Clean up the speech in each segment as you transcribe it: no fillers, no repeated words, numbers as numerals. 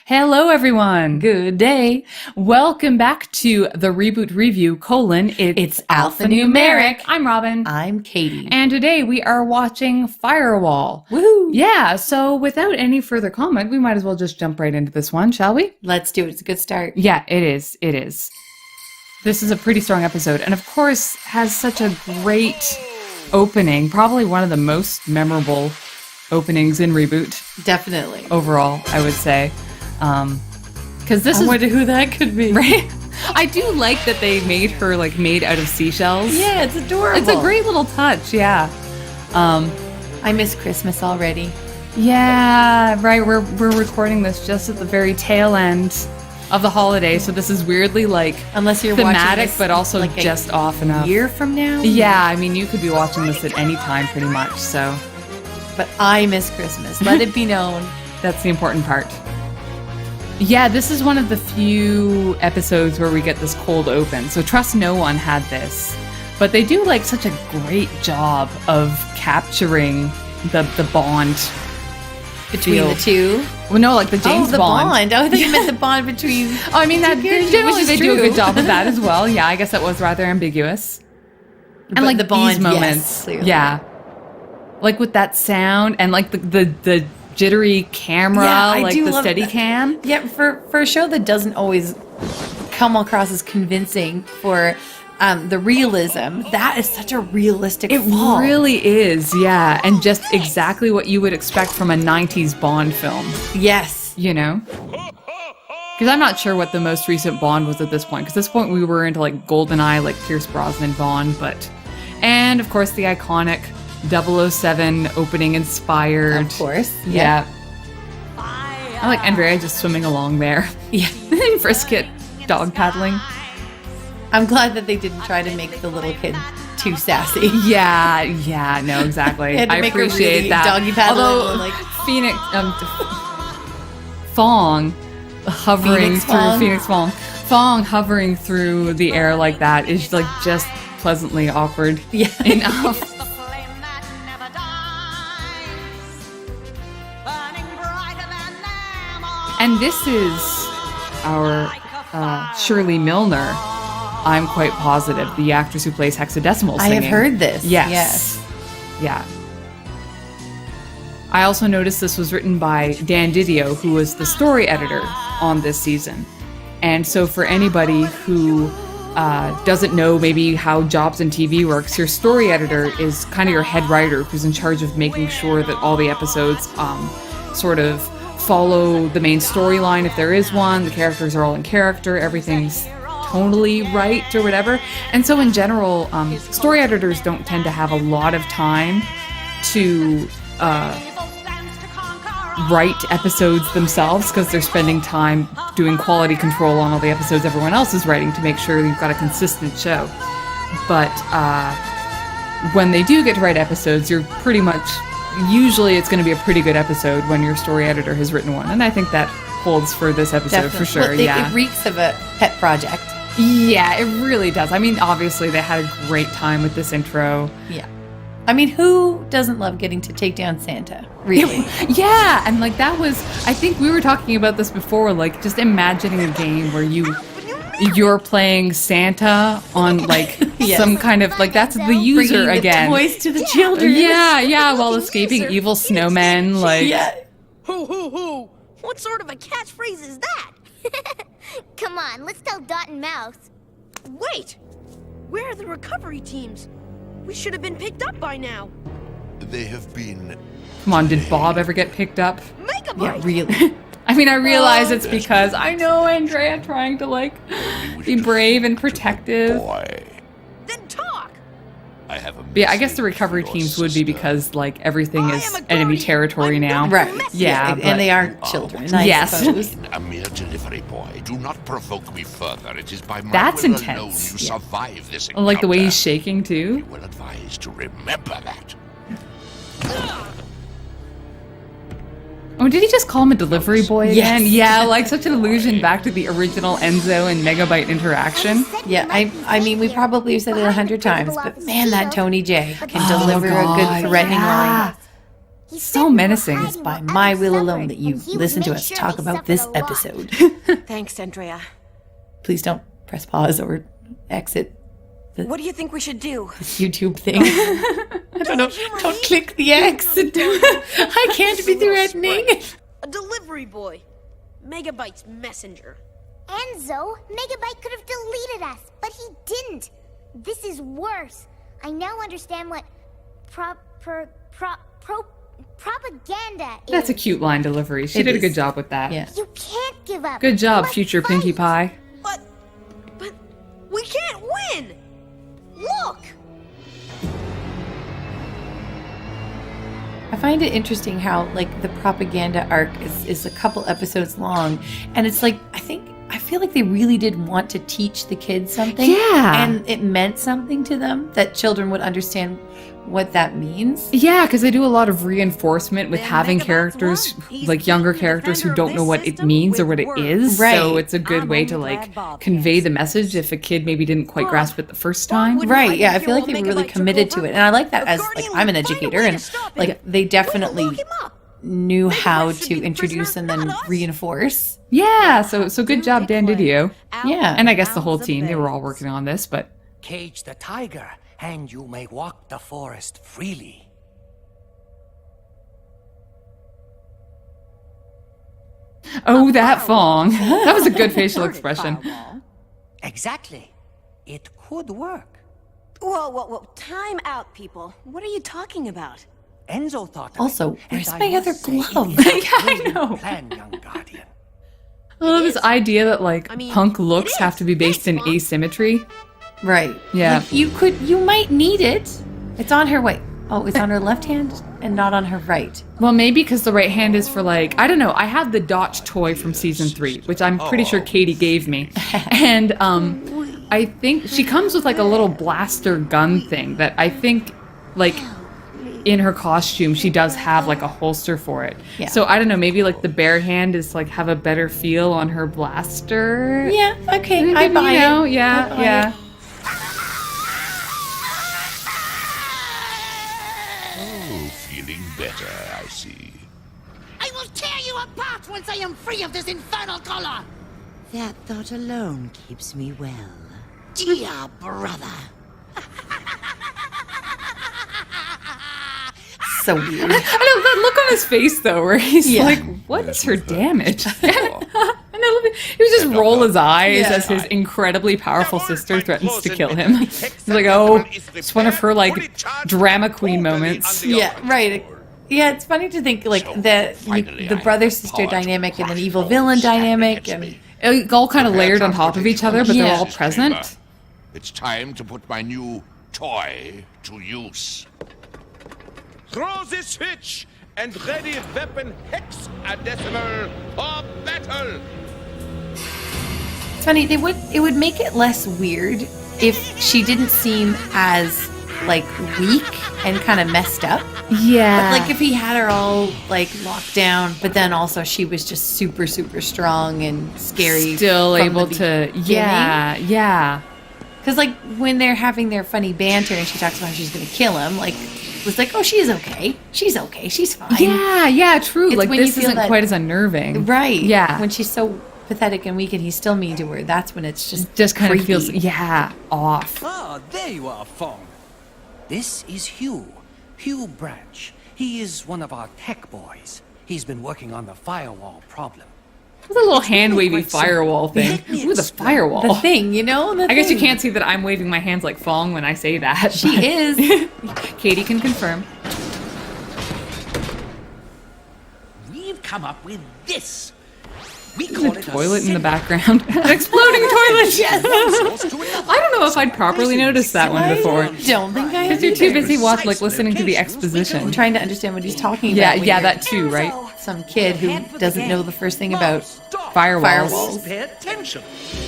Hello, everyone. Good day. Welcome back to the ReBoot Review, It's Alphanumeric. I'm Robin. I'm Katie. And today we are watching Firewall. Woohoo! Yeah, so without any further comment, we might as well just jump right into this one, shall we? Let's do it. It's a good start. Yeah, it is. It is. This is a pretty strong episode, and of course has such a great opening. Probably one of the most memorable openings in ReBoot. Definitely. Overall, I would say. Because I wonder who that could be. Right? I do like that they made her made out of seashells. Yeah, it's adorable. It's a great little touch, yeah. I miss Christmas already. Yeah, right. We're recording this just at the very tail end of the holiday, so this is weirdly unless you're thematic, watching this, but also just off enough. A year from now? Yeah, I mean you could be watching this at any time pretty much, so. But I miss Christmas. Let it be known. That's the important part. Yeah, this is one of the few episodes where we get this cold open. So Trust No One had this. But they do such a great job of capturing the bond between the two. Well, no, the James Bond. Oh, I thought you meant the bond between. Oh, I mean that generally they do a good job of that as well. Yeah, I guess that was rather ambiguous. And the bond, these moments, yes, yeah, with that sound and the jittery camera, the steady cam. Yeah, for a show that doesn't always come across as convincing for the realism, that is such a realistic fall. It really is, yeah. And just exactly what you would expect from a 90s Bond film. Yes. You know? Because I'm not sure what the most recent Bond was at this point. Because at this point we were into GoldenEye, Pierce Brosnan Bond, and of course the iconic 007 opening inspired. Of course. Yeah. I like Andrea just swimming along there. Yeah. Frisket dog paddling. I'm glad that they didn't try to make the little kid too sassy. Yeah, no, exactly. I appreciate really that. Doggy paddling. Although Phoenix, Fong hovering through Phoenix Fong. Fong hovering through the air like that is just pleasantly awkward. Yeah. Enough. And this is our Shirley Milner, I'm quite positive, the actress who plays Hexadecimal singing. I have heard this. Yes. Yeah. I also noticed this was written by Dan Didio, who was the story editor on this season. And so for anybody who doesn't know maybe how jobs in TV works, your story editor is kind of your head writer who's in charge of making sure that all the episodes sort of follow the main storyline if there is one, the characters are all in character, everything's tonally right or whatever. And so in general, story editors don't tend to have a lot of time to write episodes themselves because they're spending time doing quality control on all the episodes everyone else is writing to make sure you've got a consistent show. But when they do get to write episodes, you're pretty much... Usually it's going to be a pretty good episode when your story editor has written one. And I think that holds for this episode. Definitely. For sure. Well, it reeks of a pet project. Yeah, it really does. I mean, obviously they had a great time with this intro. Yeah. I mean, who doesn't love getting to take down Santa? Really? Yeah. And that was, I think we were talking about this before, just imagining a game where you're playing Santa on yes. Some kind of that's the user bringing again. The toys to the children. Yeah, while escaping evil snowmen. Yeah. Hoo. What sort of a catchphrase is that? Come on, let's tell Dot and Mouse. Wait, where are the recovery teams? We should have been picked up by now. They have been. Come on, did Bob ever get picked up? Megabyte. Yeah, really. I mean, I realize it's because I know Andrea trying to be brave and protective. Boy. Then talk. I have a Yeah, I guess the recovery teams would be because everything is enemy territory now. Right. Yeah, and they are children. I yes. suppose. A mere delivery boy. Do not provoke me further. It is by my That's will intense. alone you survive this I like the way he's encounter. shaking too. I will advise to remember that. Oh, did he just call him a delivery boy again? Yes. Yeah, such an allusion back to the original Enzo and Megabyte interaction. Yeah, I mean, we probably said it 100 times, but man, that Tony J can deliver a good threatening line. He So said we were menacing. hiding It's By while my others will suffered, alone that you and he would listen to make us sure talk they about this suffered a lot. episode. Thanks, Andrea. Please don't press pause or exit What do you think we should do? this YouTube thing. I don't know. Don't click the X. I can't be threatening. A delivery boy. Megabyte's messenger. Enzo, Megabyte could have deleted us, but he didn't. This is worse. I now understand what propaganda is. That's a cute line delivery. She It did a is. good job with that. Yeah. You can't give up. Good job, Let's future fight. Pinkie Pie. But we can't win. Look. I find it interesting how like the propaganda arc is a couple episodes long, and it's like I feel like they really did want to teach the kids something. Yeah. And it meant something to them that children would understand what that means. Yeah, because they do a lot of reinforcement with Then having Megabyte's characters, won. He's like younger the characters who defender don't of know this what it system means or with what it words. is. Right. So it's a good I'm way only to glad like Bob convey cares. the message if a kid maybe didn't quite Bob. grasp it the first Bob time. wouldn't Right, like yeah, I it feel if like they your were really Megabyte committed took to over. it. And I like that The as like Guardian I'm an would find a educator way to and stop like him. they We will definitely lock him up. knew how Megabyte should to be the introduce and prisoner, then not us. reinforce. Yeah, so good job, Dan Didio. Yeah. And I guess the whole team, they were all working on this, but Cage the tiger, and you may walk the forest freely. oh, that Fong. That was a good facial expression. Exactly. It could work. Whoa, time out, people. What are you talking about? Enzo thought of Also, it, and where's I my must other say it glove? is a Yeah, I brilliant know. plan, young guardian. I love this idea that like I mean, punk it looks is. have to be based in Thanks, Mom. asymmetry. Right. Yeah. Like you might need it. It's on her way. Oh, it's on her left hand and not on her right. Well, maybe because the right hand is for like, I don't know. I have the Dotch toy from season 3, which I'm pretty sure Katie gave me. And I think she comes with like a little blaster gun thing that I think like in her costume, she does have like a holster for it. Yeah. So I don't know, maybe like the bare hand is like have a better feel on her blaster. Yeah, okay. You I buy know, it. yeah, I buy yeah. it. Oh, feeling better, I see. I will tear you apart once I am free of this infernal collar! That thought alone keeps me well. Dear brother. So weird. I know that look on his face though, where he's Yeah. like, "What is her damage?" And I love it. He would just roll his eyes Yeah. as his incredibly powerful sister threatens to kill him. He's like, "Oh, it's one of her like drama queen moments." Yeah, right. Yeah, it's funny to think like the brother sister dynamic and an evil villain dynamic and It all kind of layered on top of each other, but they're Yeah. all present. It's time to put my new toy to use. Throw the switch and ready weapon hexadecimal for battle. it's funny, it would make it less weird if she didn't seem as like weak and kind of messed up. Yeah. But like if he had her all like locked down, but then also she was just super, super strong and scary. Still from able the to, beginning. yeah. Because like when they're having their funny banter and she talks about how she's gonna kill him, like it was like, oh, she's okay, she's fine. Yeah, true. It's Like when you this feel isn't that- quite as unnerving. Right. Yeah. When she's so pathetic and weak and he's still mean to her, that's when it's just kind creepy. of feels, yeah, off. Ah, there you are, Fong. This is Hugh Branch. He is one of our tech boys. He's been working on the firewall problem. With a little It's really hand wavy quite simple. firewall thing. Let me Ooh, the explain. firewall. the thing, you know. I guess you can't see that I'm waving my hands like Fong when I say that. She but- is. Katie can confirm. We've come up with this. We There's call a it toilet in the a background. An exploding toilet! I don't know if I'd properly noticed that one before. Don't think I have Because you're too either. busy listening to the exposition. I'm trying to understand what he's talking Yeah, about. when yeah, you're that too, right? Some kid who doesn't know the first thing about Firewalls. firewalls. Pay attention.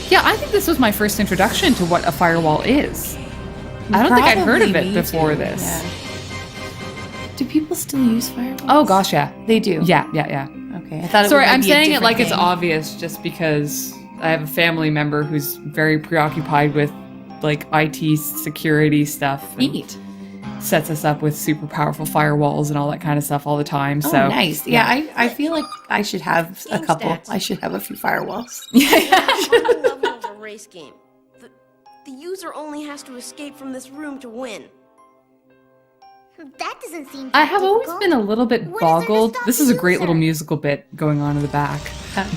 Yeah, I think this was my first introduction to what a firewall is. I don't think I'd heard of Probably it me before too, this. yeah. Do people still use firewalls? Oh gosh, yeah. They do. Yeah. Okay. I thought. Sorry, might I'm be a saying it different like it's thing. obvious just because I have a family member who's very preoccupied with like IT security stuff. and Neat. sets us up with super powerful firewalls and all that kind of stuff all the time. Oh, So nice. Yeah, I feel like I should have a couple. stats. I should have a few firewalls. One level of a race game. The user only has to escape from this room to win. That doesn't seem I have always difficult. been a little bit What is there to boggled. stop This the is a great user? little musical bit going on in the back.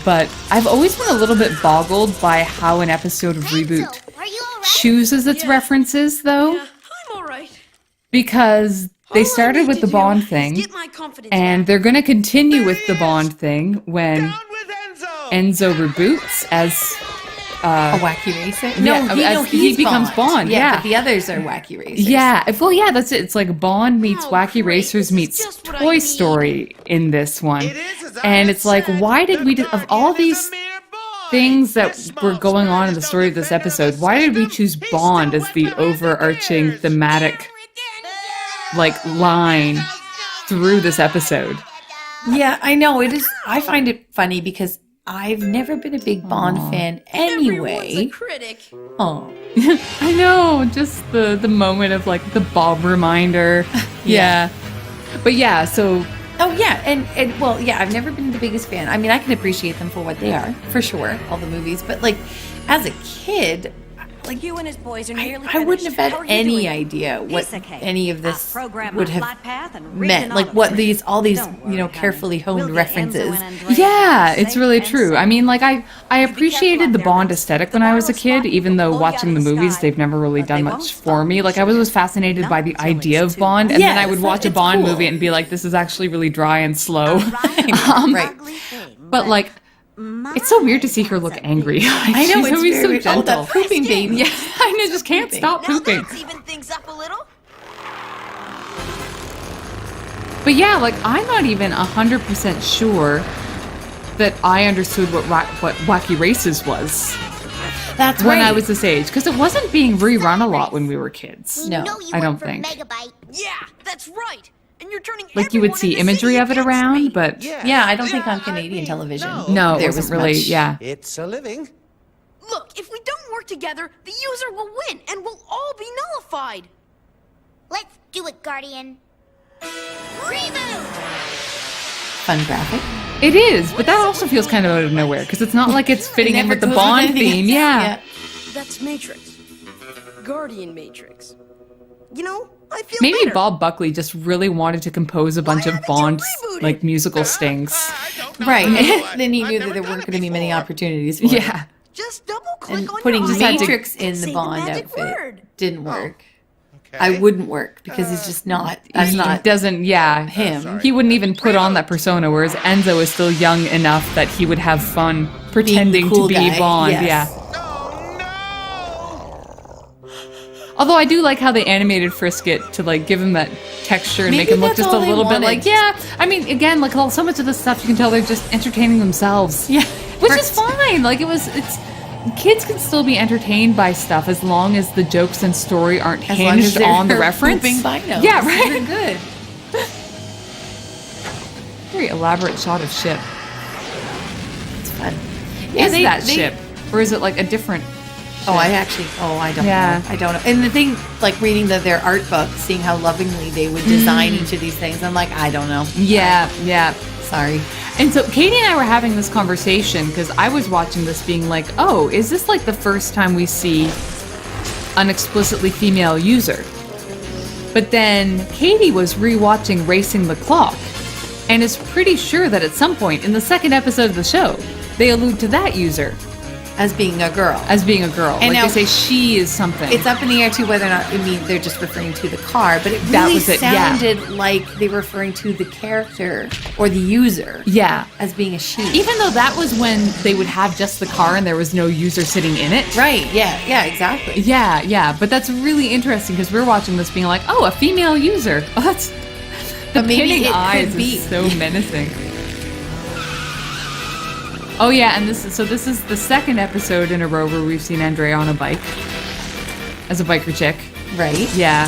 But I've always been a little bit boggled by how an episode of ReBoot Enzo, are you all right? chooses its references, though, Yeah, I'm alright. because they All I started need with to the do Bond is thing, get my confidence and back. they're going to continue with the Bond thing when Down with Enzo! Enzo reboots as A wacky racer? he becomes Bond, yeah. But the others are wacky racers. That's it. It's like Bond meets Oh, Wacky great. Racers This is meets just what I Toy need. Story in this one. It is, as I And had it's like, said, why did the we, of all Guardian is these a mere boy. things that This were small going on in the spirit story of is this no defender episode, why did we choose He's Bond still as the weaponized overarching against. thematic, like, line through this episode? Yeah, I know. It is. I find it funny because I've never been a big Bond fan Everyone's a anyway. critic. Oh, I know, just the moment of, like, the Bob reminder. Yeah. But yeah, so oh yeah, and well, yeah. I've never been the biggest fan. I mean, I can appreciate them for what they are, for sure. All the movies, but like, as a kid, like You and his boys are nearly I wouldn't finished. have How had are you any doing? idea what Piece of cake. any of I'll this program would a have flight path and read meant. an Like what autograph. all these, Don't worry, carefully honey. honed We'll get Enzo references. and Andrea yeah, safe it's really and true. sound. I mean, like, I appreciated the down Bond there. aesthetic The when I was a wireless kid, spot even though will pull you watching out the of the movies, sky. they've never really But done they much won't for stop me. you, Like, I was sugar. fascinated Not by the until idea it's of too Bond, late. and then Yeah, I would watch a it's Bond cool. movie and be like, this is actually really dry and slow. Ugly thing, But, like, it's so weird to see her look angry. I know She's it's always very so gentle. Oh, that pooping baby. Yeah, I know, just can't stop Now pooping. that's even things up a little. But yeah, like, I'm not even 100% sure that I understood what Wacky Races was That's when right. I was this age, because it wasn't being rerun a lot when we were kids. We No, know you I don't went for think. Megabyte. Yeah, that's right. And you're turning Like, you would everyone see in the imagery city of it against around, me. but Yeah, I don't think on Canadian television. no, it there wasn't was really, much. yeah. It's a living. Look, if we don't work together, the user will win, and we'll all be nullified. Let's do it, Guardian. ReBoot! Fun graphic. It is, but that also feels kind of out of nowhere, because it's not like it's fitting in never with the goes with Bond anything theme. else. Yeah. That's Matrix. Guardian Matrix. You know, I feel Maybe better. Bob Buckley just really wanted to compose a bunch of haven't you Bond, rebooted? like, musical stings. I don't know. Right. I- Then he I've knew never that there done weren't it going to be many before. opportunities for it. Just double click And on putting your Matrix icon in and the say Bond magic outfit word. didn't work. Okay. I wouldn't work because he's just not. That's He not doesn't, yeah. him. He wouldn't even put on that persona, whereas Enzo is still young enough that he would have fun pretending cool to be guy, Bond. yes. Yeah. Oh no! Although I do like how they animated Frisket to, like, give him that texture and Maybe make him look that's just a all they little bit wanted. like, yeah. I mean, again, like, so much of this stuff you can tell they're just entertaining themselves. Yeah. Which is fine. Like, it's kids can still be entertained by stuff as long as the jokes and story aren't As long as hinged they're on the reference. pooping binos. Yeah, right. They're good. Very elaborate shot of ship. It's fun. Is that ship? Or is it like a different? Oh, I don't Yeah. know. I don't know. And the thing, like reading their art book, seeing how lovingly they would design each of these things, I'm like, I don't know. Yeah, yeah. Sorry. And so Katie and I were having this conversation because I was watching this being like, oh, is this like the first time we see an explicitly female user? But then Katie was rewatching Racing the Clock and is pretty sure that at some point in the second episode of the show, they allude to that user As being a girl. as being a girl. And like now- they say she is something. It's up in the air too whether or not, I mean, they're just referring to the car, but it really That was it, yeah. sounded like they were referring to the character or the user yeah. as being a she. Even though that was when they would have just the car and there was no user sitting in it. Right, yeah, exactly. Yeah, yeah, but that's really interesting because we're watching this being like, oh, a female user. Oh, that's the But maybe pinning it could eyes be. is so menacing. Oh yeah, and this is the second episode in a row where we've seen Andrea on a bike as a biker chick. Right? Yeah.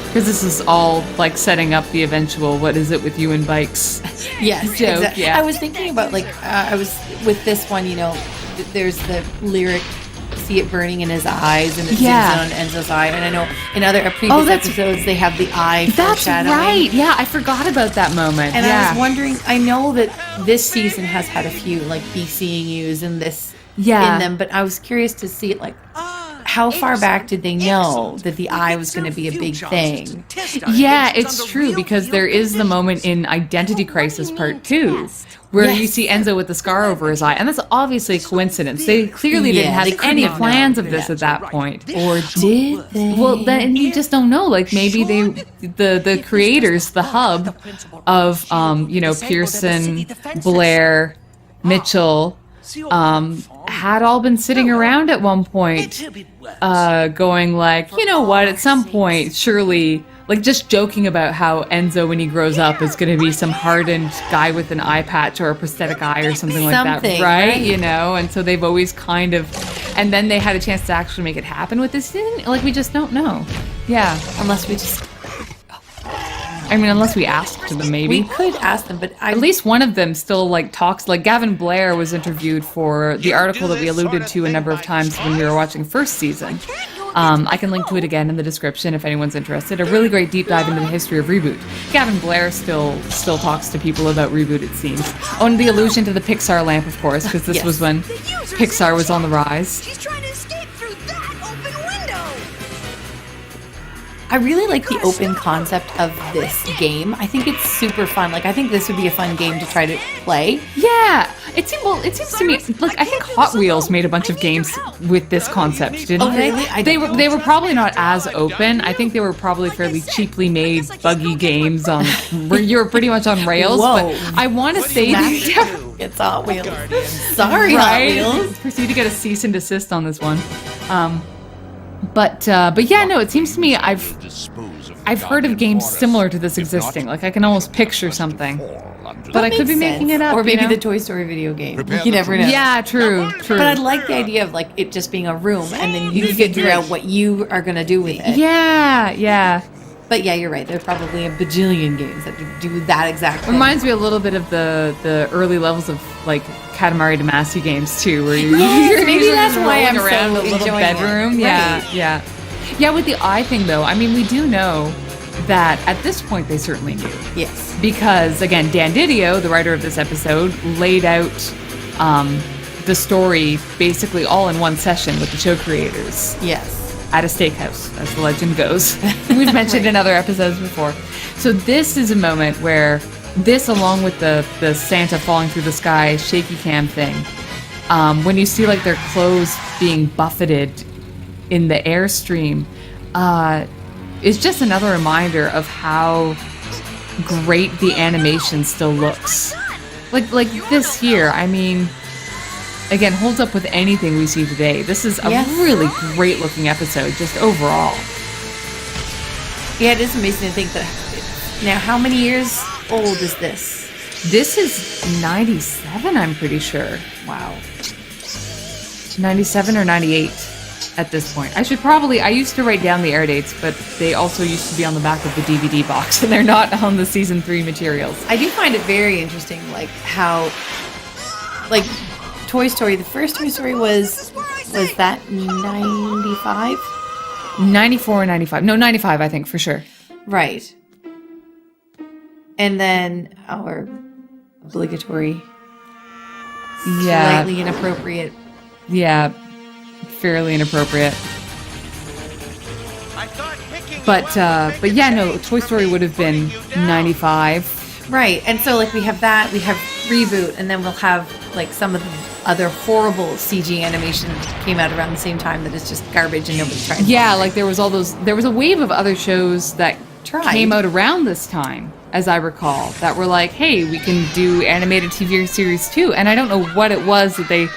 Because this is all like setting up the eventual "what is it with you and bikes" Yes, joke. exactly. Yeah. I was thinking about I was with this one, there's the lyric see it burning in his eyes, and it Yeah. zooms in on Enzo's eye. And I know in other previous episodes they have the eye That's foreshadowing. right. Yeah, I forgot about that moment. And yeah. I was wondering, I know that this season has had a few like be seeing yous in this in them, but I was curious to see like how far back did they know that the eye was going to be a big thing? Yeah, it's true, because there is the moment in Identity Crisis Part 2 where you see Enzo with the scar over his eye, and that's obviously a coincidence. They clearly didn't Yeah, they have could any not plans know. of this at that point. Or did they? Well, then you just don't know. Like, maybe the creators, the hub of, Pearson, Blair, Mitchell, had all been sitting around at one point, going like, you know what, at some point, surely, like, just joking about how Enzo, when he grows up, is going to be some hardened guy with an eye patch or a prosthetic eye or something like that, right? You know, and so they've always kind of, and then they had a chance to actually make it happen with this season. Like, we just don't know. Yeah, unless we asked them, maybe. We could ask them, but at least one of them still like talks. Like Gavin Blair was interviewed for the article that we alluded to a number of times when we were watching first season. I can link to it again in the description if anyone's interested. A really great deep dive into the history of ReBoot. Gavin Blair still talks to people about ReBoot, it seems. Oh, and the allusion to the Pixar lamp, of course, because this was when Pixar was on the rise. She's trying to escape through that open window. I really like the open concept of this game. I think it's super fun. Like, I think this would be a fun game to try to play. Yeah, it seems to me like I think Hot Wheels made a bunch of games with this concept, didn't they? Really? They were probably not as open. I think they were probably fairly cheaply made buggy games on where you were pretty much on rails. Whoa. But I want to say It's Hot Wheels. Sorry, right? Hot Wheels. Proceed to get a cease and desist on this one. But yeah, no, it seems to me I've heard of games similar to this existing. Like, I can almost picture something. But I could be making it up. Or maybe you know? the Toy Story video game. You never know. Yeah, true. But I like the idea of like it just being a room and then you figure out what you are going to do with it. Yeah. But yeah, you're right. There's probably a bajillion games that do that exact thing. Reminds me a little bit of the early levels of like Katamari Damacy games too, where you're maybe that's why I'm around so a little enjoying bedroom. it. Yeah. With the eye thing though, I mean, we do know that at this point they certainly knew. Yes. Because again, Dan Didio, the writer of this episode, laid out the story basically all in one session with the show creators. Yes. At a steakhouse, as the legend goes. We've mentioned in other episodes before. So this is a moment where this, along with the Santa falling through the sky shaky cam thing, when you see like their clothes being buffeted in the airstream, is just another reminder of how great the animation still looks. Like this here, I mean, again, holds up with anything we see today. This is a really great looking episode, just overall. Yeah, it is amazing to think that. Now, how many years old is this? This is 97, I'm pretty sure. Wow. 97 or 98 at this point. I used to write down the air dates, but they also used to be on the back of the DVD box, and they're not on the season 3 materials. I do find it very interesting, like how, like, Toy Story, the first Toy Story was that 95? 94 or 95. No, 95, I think, for sure. Right. And then our obligatory, slightly inappropriate. Yeah, fairly inappropriate. But yeah, no, Toy Story would have been 95. Right, and so like we have that, we have ReBoot, and then we'll have like some of the other horrible CG animation that came out around the same time that is just garbage and nobody tried. Yeah, like there was a wave of other shows that came out around this time, as I recall, that were like, hey, we can do animated TV series too. And I don't know what it was that they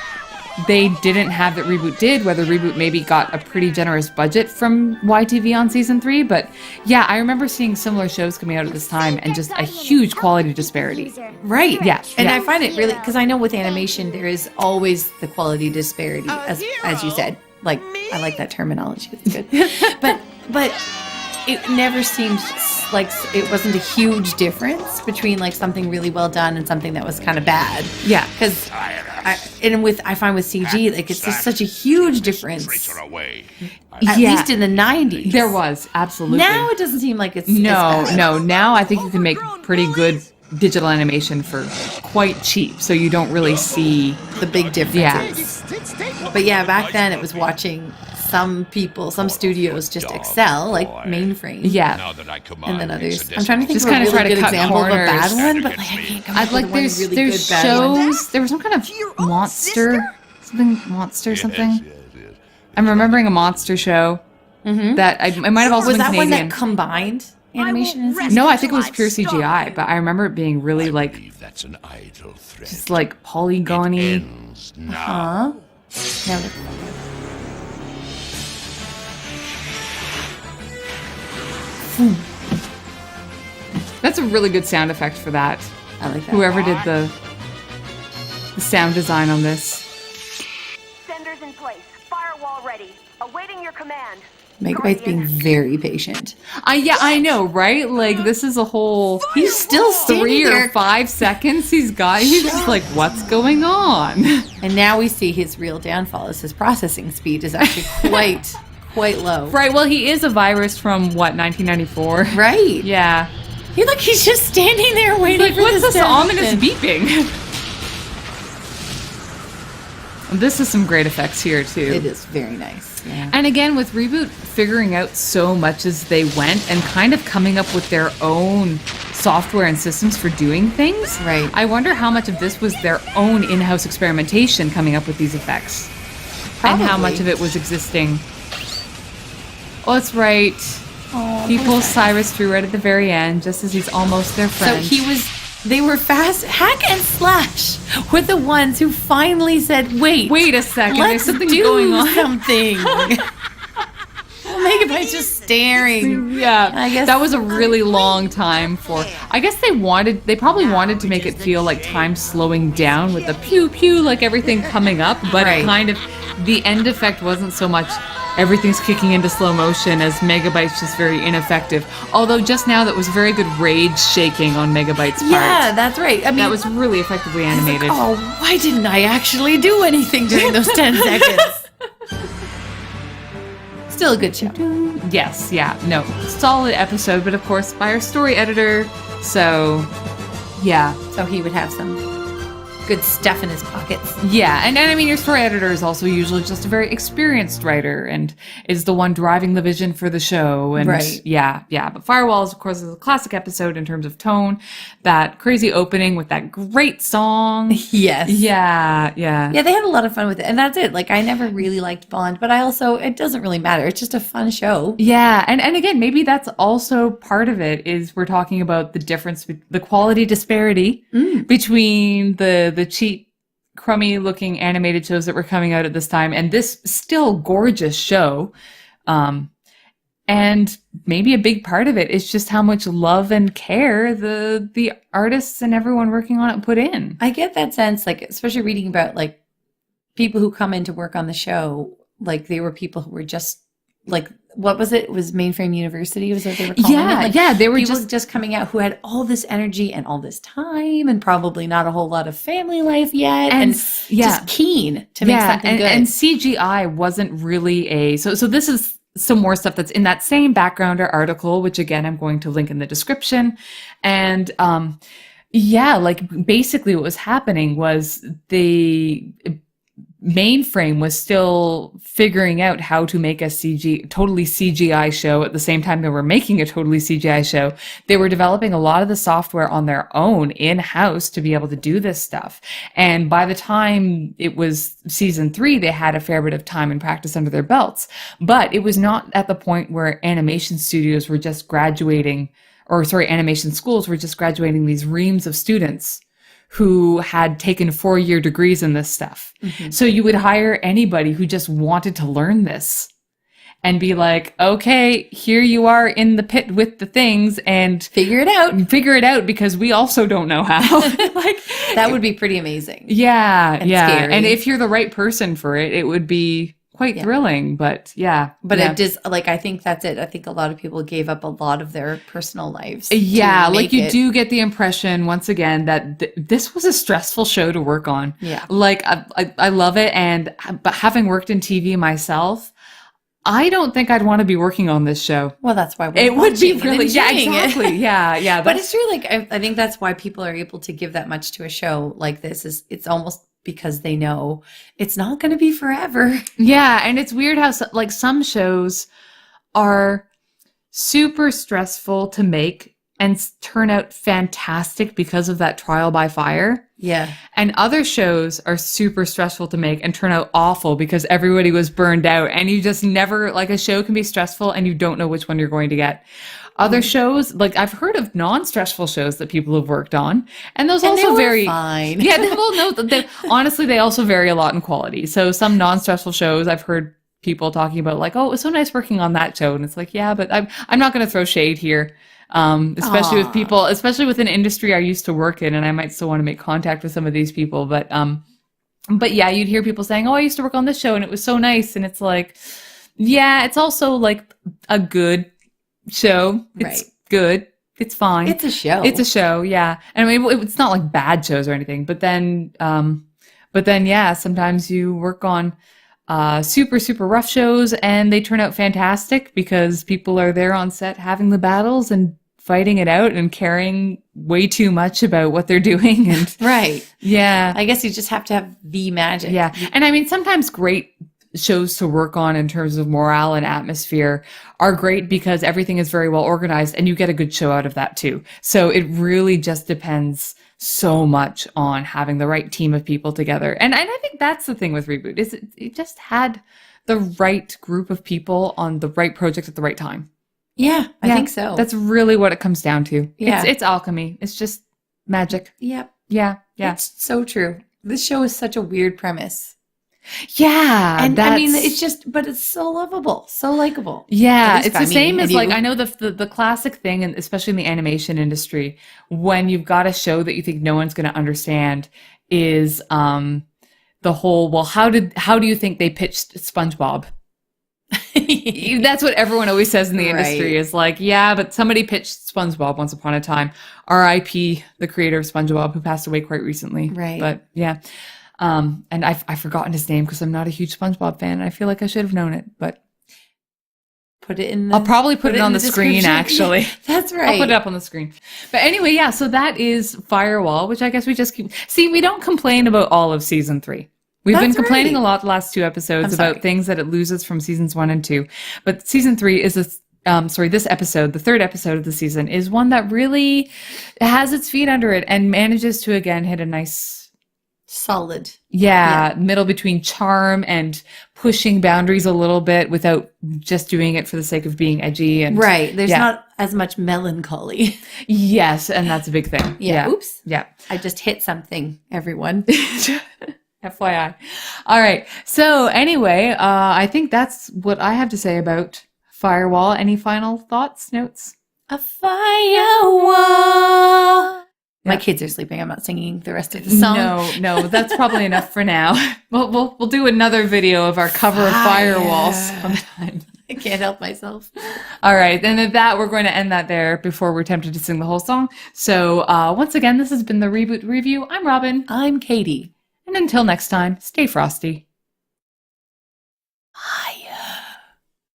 didn't have that ReBoot did, whether ReBoot maybe got a pretty generous budget from YTV on season 3, but yeah, I remember seeing similar shows coming out at this time and just a huge quality disparity. Right. Yeah. And I find it really, because I know with animation there is always the quality disparity, as you said. Like, I like that terminology. It's good. but it never seemed like it wasn't a huge difference between like something really well done and something that was kind of bad. Yeah. Because I find with CG, like it's just such a huge difference. At least in the 90s. There was, absolutely. Now it doesn't seem like it's No. Now I think you can make pretty good digital animation for quite cheap, so you don't really see the big differences. Yeah. But yeah, back then it was watching some studios just excel, like Mainframe. Yeah. And then others. I'm trying to think Just of a kind of really try to good cut example corners. of a bad one, but like I can't come up with one really there's good bad one. shows. There was some kind of monster something. I'm remembering a monster show that I might have also Was been that Canadian. one that combined animation and CG? No, I think it was pure CGI, but I remember it being really like That's an idle threat. just like polygony. Huh? No. That's a really good sound effect for that. I like that. Whoever did the sound design on this. Senders in place. Firewall ready. Awaiting your command. Megabyte's being very patient. Yeah, I know, right? Like this is a whole. He's still 3 or 5 seconds. He's just like, what's going on? And now we see his real downfall is his processing speed is actually quite low. Right. Well, he is a virus from what 1994. Right. Yeah. He's just standing there waiting Like, for what's this to ominous happen. beeping? This is some great effects here too. It is very nice. Yeah. And again, with ReBoot figuring out so much as they went and kind of coming up with their own software and systems for doing things. Right. I wonder how much of this was their own in-house experimentation coming up with these effects. Probably. And how much of it was existing. Oh, that's right. Oh, He pulls Cyrus through right at the very end, just as he's almost their friend. They were fast. Hack and Slash were the ones who finally said, wait a second, let's there's something do going on. something. Megabyte's just staring. Yeah, I guess that was a really long time for. I guess they probably wanted to make it feel like time slowing down with the pew pew, like everything coming up, but Right. kind of the end effect wasn't so much everything's kicking into slow motion as Megabyte's just very ineffective. Although just now that was very good rage shaking on Megabyte's part. Yeah, that's right. I mean, That was really effectively animated. like, oh, why didn't I actually do anything during those 10 seconds? Still a good show. Yes, yeah, no, solid episode, but of course by our story editor, so yeah. So he would have some good stuff in his pockets. Yeah, and I mean, your story editor is also usually just a very experienced writer and is the one driving the vision for the show. And Right. yeah. But Firewall, of course, is a classic episode in terms of tone. That crazy opening with that great song. Yes. Yeah. Yeah, they had a lot of fun with it. And that's it. Like, I never really liked Bond, but it doesn't really matter. It's just a fun show. Yeah, and again, maybe that's also part of it is we're talking about the difference, the quality disparity between the cheap, crummy looking animated shows that were coming out at this time and this still gorgeous show. And maybe a big part of it is just how much love and care the artists and everyone working on it put in. I get that sense, like, especially reading about, like, people who come in to work on the show, like, they were people who were just, like, what was it? It was Mainframe University, was what they were calling it? Like, yeah, they were people just coming out who had all this energy and all this time and probably not a whole lot of family life yet and just keen to make something good. And CGI wasn't really so this is some more stuff that's in that same backgrounder article, which again, I'm going to link in the description. And like basically what was happening was the Mainframe was still figuring out how to make a totally CGI show at the same time they were making a totally CGI show. They were developing a lot of the software on their own in-house to be able to do this stuff. And by the time it was season 3, they had a fair bit of time and practice under their belts. But it was not at the point where animation studios were just graduating, animation schools were just graduating these reams of students who had taken 4-year degrees in this stuff. Mm-hmm. So you would hire anybody who just wanted to learn this and be like, okay, here you are in the pit with the things and figure it out because we also don't know how. Like that would be pretty amazing. Yeah. And scary. And if you're the right person for it, it would be quite thrilling, but yeah. But it does, like, I think that's it. I think a lot of people gave up a lot of their personal lives. Yeah, like you do get the impression once again that this was a stressful show to work on. Yeah. Like I love it, but having worked in TV myself, I don't think I'd want to be working on this show. Well, that's why it would be really exactly. It. Yeah. But it's true. Like I think that's why people are able to give that much to a show like this. Is it's almost because they know it's not going to be forever. Yeah, and it's weird how like some shows are super stressful to make and turn out fantastic because of that trial by fire. Yeah. And other shows are super stressful to make and turn out awful because everybody was burned out, and you just never, like, a show can be stressful and you don't know which one you're going to get. Other shows, like, I've heard of non-stressful shows that people have worked on, and those also vary. Fine. Yeah, well, no, honestly, they also vary a lot in quality. So some non-stressful shows, I've heard people talking about, like, oh, it was so nice working on that show, and it's like, yeah, but I'm not going to throw shade here. Especially with people, especially with an industry I used to work in, and I might still want to make contact with some of these people. But yeah, you'd hear people saying, "Oh, I used to work on this show, and it was so nice." And it's like, yeah, it's also like a good show. It's good. It's fine. It's a show. It's a show. Yeah, and I mean, it's not like bad shows or anything. But then, yeah, sometimes you work on super, super rough shows and they turn out fantastic because people are there on set having the battles and fighting it out and caring way too much about what they're doing. And yeah, I guess you just have to have the magic. Yeah. And I mean, sometimes great shows to work on in terms of morale and atmosphere are great because everything is very well organized and you get a good show out of that too. So it really just depends so much on having the right team of people together. And I think that's the thing with ReBoot is it just had the right group of people on the right project at the right time. Yeah, I think so. That's really what it comes down to. Yeah. It's alchemy. It's just magic. Yep. Yeah. It's so true. This show is such a weird premise. Yeah. And I mean, it's just, but it's so lovable, so likable. Yeah. It's the same as like, I know the classic thing, and especially in the animation industry, when you've got a show that you think no one's going to understand is the whole, well, how do you think they pitched SpongeBob? That's what everyone always says in the industry is like, yeah, but somebody pitched SpongeBob once upon a time. R.I.P. the creator of SpongeBob, who passed away quite recently. Right. But yeah. And I've forgotten his name because I'm not a huge SpongeBob fan. And I feel like I should have known it, but I'll probably put it on the screen, actually. That's right. I'll put it up on the screen. But anyway, yeah, so that is Firewall, which I guess we just we don't complain about all of season 3. We've been complaining a lot the last 2 episodes about things that it loses from seasons 1 and 2. But season 3 is this episode, the 3rd episode of the season, is one that really has its feet under it and manages to, again, hit a nice solid middle between charm and pushing boundaries a little bit without just doing it for the sake of being edgy. And there's not as much melancholy. Yes, and that's a big thing. Oops. Yeah. I just hit something, everyone. FYI. All right. So anyway, I think that's what I have to say about Firewall. Any final thoughts, notes? A firewall. My kids are sleeping. I'm not singing the rest of the song. No, that's probably enough for now. We'll do another video of our cover of Firewall sometime. I can't help myself. All right. And at that, we're going to end that there before we're tempted to sing the whole song. So once again, this has been the ReBoot Review. I'm Robin. I'm Katie. And until next time, stay frosty.